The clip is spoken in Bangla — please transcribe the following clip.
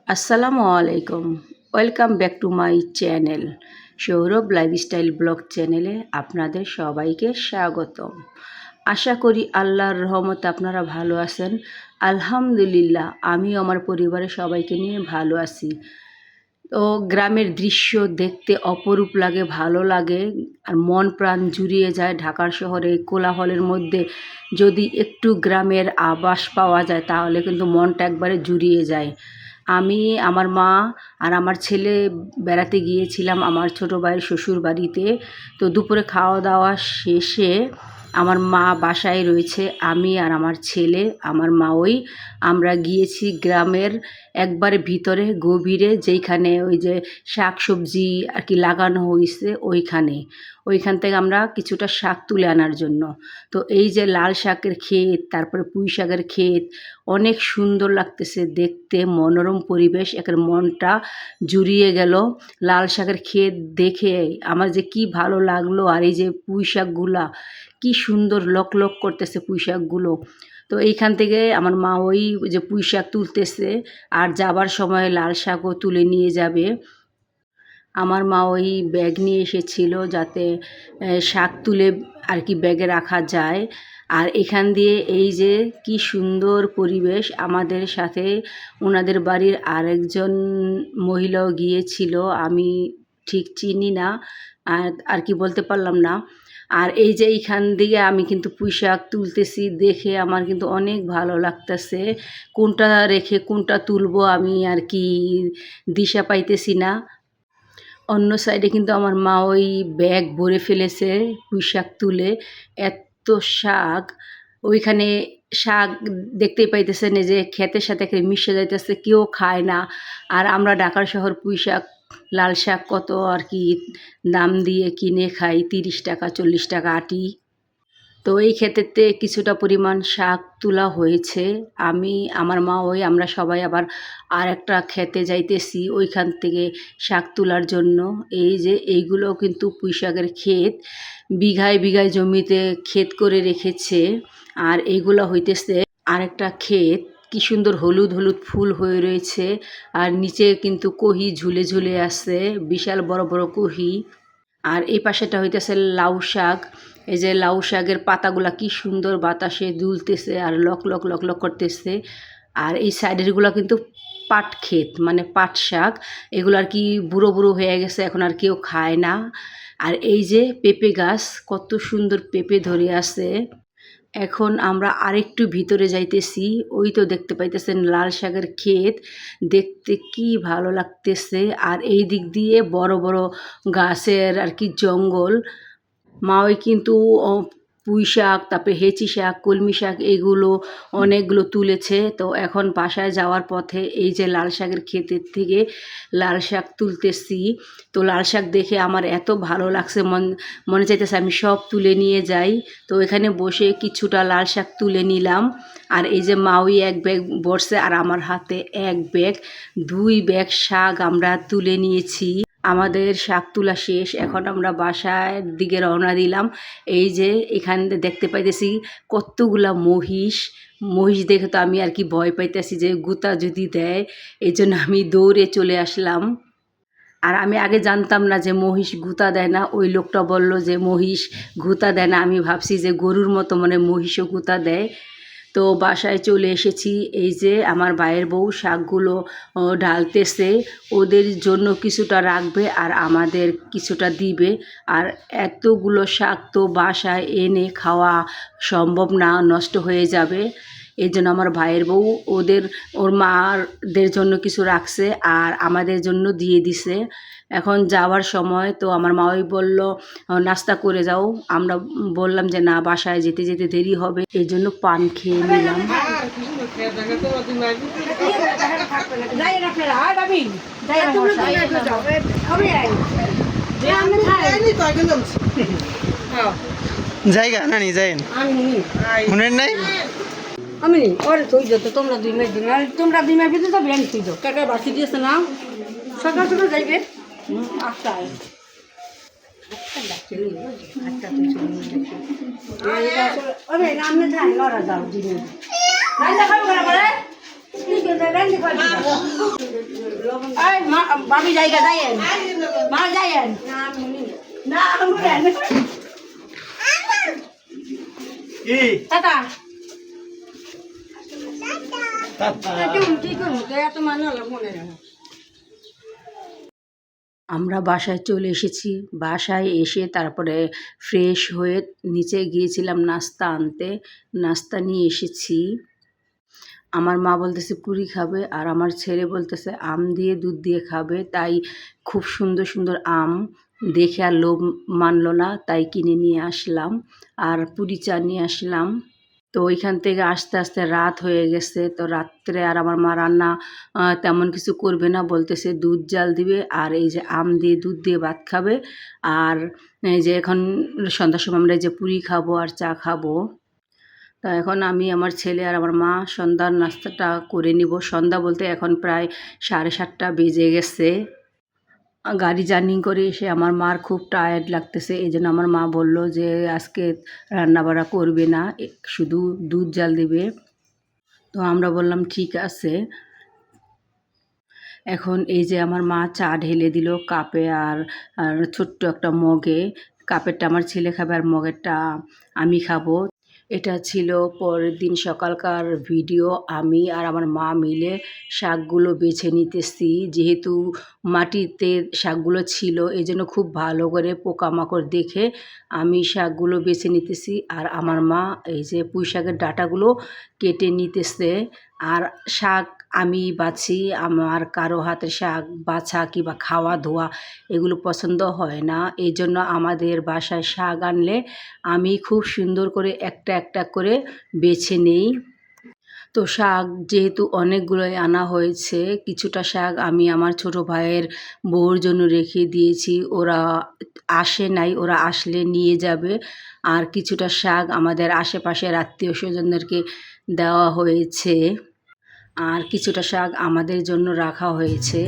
আসসালামু আলাইকুম। Welcome back to my channel Sourav lifestyle blog চ্যানেলে আপনাদের সবাইকে স্বাগতম। আশা করি আল্লাহর রহমতে আপনারা ভালো আছেন। আলহামদুলিল্লাহ আমি আমার পরিবারের সবাইকে নিয়ে ভালো আছি। তো গ্রামের দৃশ্য দেখতে অপরূপ লাগে, ভালো লাগে, আর মন প্রাণ জুড়িয়ে যায়। ঢাকার শহরে কোলাহলের মধ্যে যদি একটু গ্রামের আভাস পাওয়া যায় তাহলে কিন্তু মনটা একবারে জুড়িয়ে যায়। আমি, আমার মা আর আমার ছেলে বেড়াতে গিয়েছিলাম আমার ছোটো ভাইয়ের শ্বশুর বাড়িতে। তো দুপুরে খাওয়া দাওয়া শেষে আমার মা বাসায় রয়েছে, আমি আর আমার ছেলে, আমার মা, আমরা গিয়েছি গ্রামের একবারে ভিতরে গভীরে, যেইখানে ওই যে শাক সবজি আর কি লাগানো হয়েছে ওইখান থেকে আমরা কিছুটা শাক তুলে আনার জন্য। তো এই যে লাল শাকের ক্ষেত, তারপরে পুঁই শাকের ক্ষেত, অনেক সুন্দর লাগতেছে দেখতে, মনোরম পরিবেশ, একের মনটা জুড়িয়ে গেল। লাল শাকের ক্ষেত দেখে আমার যে কি ভালো লাগলো। আর এই যে পুঁই শাকগুলা কি সুন্দর লক লক করতেছে পুঁই শাকগুলো। তো এইখান থেকে আমার মা ওই যে পুঁই শাক তুলতেছে, আর যাবার সময় লাল শাকও তুলে নিয়ে যাবে। আমার মা ওই ব্যাগ নিয়ে এসেছিল যাতে শাক তুলে আর কি ব্যাগে রাখা যায়। আর এখান দিয়ে এই যে কি সুন্দর পরিবেশ, আমাদের সাথে ওনাদের বাড়ির আরেকজন মহিলাও গিয়েছিল, আমি ঠিক চিনি না, আর কি বলতে পারলাম না। আর এই যে এইখান দিয়ে আমি কিন্তু পুঁই শাক তুলতেছি দেখে আমার কিন্তু অনেক ভালো লাগতেছে। কোনটা রেখে কোনটা তুলবো আমি আর কি দিশা পাইতেছি না। অন্য সাইডে কিন্তু আমার মা ওই ব্যাগ ভরে ফেলেছে পুঁই শাক তুলে। এত শাক ওইখানে, শাক দেখতেই পাইতেছেন এই যে ক্ষেতের সাথে মিশে যাইতেছে, কেউ খায় না। আর আমরা ঢাকার শহর পুঁই শাক, লাল শাক কত আর কি দাম দিয়ে কিনে খাই, 30 টাকা 40 টাকা আটি। তো এই ক্ষেতেতে কিছুটা পরিমাণ শাক তোলা হয়েছে। আমি, আমার মা, আমরা সবাই আবার আর একটা ক্ষেতে যাইতেছি ওইখান থেকে শাক তোলার জন্য। এই যে এইগুলো কিন্তু পুঁই শাকের ক্ষেত, বিঘায় বিঘায় জমিতে ক্ষেত করে রেখেছে। আর এইগুলো হইতেছে আরেকটা ক্ষেত, কি সুন্দর হলুদ হলুদ ফুল হয়ে রয়েছে। আর নিচে কিন্তু কহি ঝুলে ঝুলে আছে, বিশাল বড় বড় কহি। আর এই পাশেটা হইতেছে লাউ শাক। এই যে লাউ শাকের পাতাগুলা কি সুন্দর বাতাসে দুলতেছে আর লক লক লক লক করতেছে। আর এই সাইডেরগুলো কিন্তু পাট ক্ষেত, মানে পাট শাক। এগুলো আর কি বুড়ো বুড়ো হয়ে গেছে, এখন আর কেউ খায় না। আর এই যে পেঁপে গাছ, কত সুন্দর পেঁপে ধরে আছে। এখন আমরা আরেকটু ভিতরে যাইতেছি, ওই তো দেখতে পাইতেছেন লাল শাকের ক্ষেত, দেখতে কি ভালো লাগতেছে। আর এই দিক দিয়ে বড় বড় গাছের আর কি জঙ্গল। মা কিন্তু পুঁই শাক, তারপরে হেঁচি শাক, কলমি শাক, এগুলো অনেকগুলো তুলেছে। তো এখন বাসায় যাওয়ার পথে এই যে লাল শাকের ক্ষেতের থেকে লাল শাক তুলতেছি। তো লাল শাক দেখে আমার এত ভালো লাগছে, মনে চাইতেছে আমি সব তুলে নিয়ে যাই। তো এখানে বসে কিছুটা লাল শাক তুলে নিলাম। আর এই যে মাওই এক ব্যাগ বসছে আর আমার হাতে এক ব্যাগ, 2 ব্যাগ শাক আমরা তুলে নিয়েছি। আমাদের শাক তোলা শেষ, এখন আমরা বাসার দিকে রওনা দিলাম। এই যে এখানে দেখতে পাইতেছি কতগুলা মহিষ দেখে তো আমি আর কি ভয় পাইতেছি যে গুতা যদি দেয়, এই জন্য আমি দৌড়ে চলে আসলাম। আর আমি আগে জানতাম না যে মহিষ গুতা দেয় না, ওই লোকটা বলল যে মহিষ গুতা দেয় না। আমি ভাবছি যে গরুর মতো মানে মহিষও গুতা দেয়। তো বাসায় চলে এসেছি। এই যে আমার ভাইয়ের বউ শাকগুলো ঢালতেছে, ওদের জন্য কিছুটা রাখবে আর আমাদের কিছুটা দিবে। আর এতগুলো শাক তো বাসায় এনে খাওয়া সম্ভব না, নষ্ট হয়ে যাবে। এই জন্য আমার ভাইয়ের বউ ওর মাদের জন্য কিছু রাখছে আর আমাদের জন্য দিয়ে দিছে। এখন যাওয়ার সময় তো আমার মাই বলল নাস্তা করে যাও। আমরা বললাম যে না, বাসায় যেতে যেতে দেরি হবে, এই জন্য পান খেয়ে নিলাম। জায়গা না নি যাই শুনেন নাই আমি ওরে তুই যত তোমরা 2 মাস দিন আর তোমরা 2 মাস ভিতরে যাবে আমি তুই তো কাকা বাকি দিয়েছে না সকাল সকাল যাইবে আচ্ছা আরে নামে যাই লড়া যাও দিনে রান্না খাবো না বলে ঠিক আছে রান্না খাবো ভাবি জায়গা যাইয়েন মা যাইয়েন না টাটা কি করবো এত মানে মনে রাখা। আমরা বাসায় চলে এসেছি। বাসায় এসে তারপরে ফ্রেশ হয়ে নিচে গিয়েছিলাম নাস্তা আনতে। নাস্তা নিয়ে এসেছি। আমার মা বলতেছে পুরি খাবে আর আমার ছেলে বলতেছে আম দিয়ে দুধ দিয়ে খাবে। তাই খুব সুন্দর সুন্দর আম দেখে আর লোভ মানলো না, তাই কিনে নিয়ে আসলাম আর পুরি চা নিয়ে আসলাম। তো ওইখান থেকে আস্তে আস্তে রাত হয়ে গেছে। তো রাত্রে আর আমার মা রান্না তেমন কিছু করবে না, বলতেছে দুধ জাল দিবে আর এই যে আম দিয়ে দুধ দিয়ে ভাত খাবে। আর এই যে এখন সন্ধ্যার সময় আমরা এই যে পুরি খাবো আর চা খাবো। তো এখন আমি আমার ছেলে আর আমার মা সন্ধ্যার নাস্তাটা করে নিব। সন্ধ্যা বলতে এখন প্রায় 7:30 বেজে গেছে। গাড়ি জার্নি করে এসে আমার মার খুব টায়ার্ড লাগতেছে, এই জন্য আমার মা বলল যে আজকে রান্নাবাড়া করবে না, শুধু দুধ জাল দেবে। তো আমরা বললাম ঠিক আছে। এখন এই যে আমার মা চা ঢেলে দিল কাপে আর ছোট্ট একটা মগে। কাপেরটা আমার ছেলে খাবে আর মগেরটা আমি খাবো। এটা ছিল পরের দিন সকালকার ভিডিও। আমি আর আমার মা মিলে শাকগুলো বেছে নিতেছি। যেহেতু মাটিতে শাকগুলো ছিল এই জন্য খুব ভালো করে পোকামাকড় দেখে আমি শাকগুলো বেছে নিতেছি। আর আমার মা এই যে পুঁই শাকের ডাঁটাগুলো কেটে নিতেছে। আর শাক আমি বাছি, আমার কারো হাতের শাক বাছা কিংবা খাওয়া ধোয়া এগুলো পছন্দ হয় না। এই জন্য আমাদের বাসায় শাক আনলে আমি খুব সুন্দর করে একটা একটা করে বেছে নেই। তো শাক যেহেতু অনেকগুলোই আনা হয়েছে, কিছুটা শাক আমি আমার ছোটো ভাইয়ের বউর জন্য রেখে দিয়েছি। ওরা আসে নাই, ওরা আসলে নিয়ে যাবে। আর কিছুটা শাক আমাদের আশেপাশের আত্মীয় স্বজনদেরকে দেওয়া হয়েছে। আর কিছুটা শাক আমাদের জন্য রাখা হয়েছে।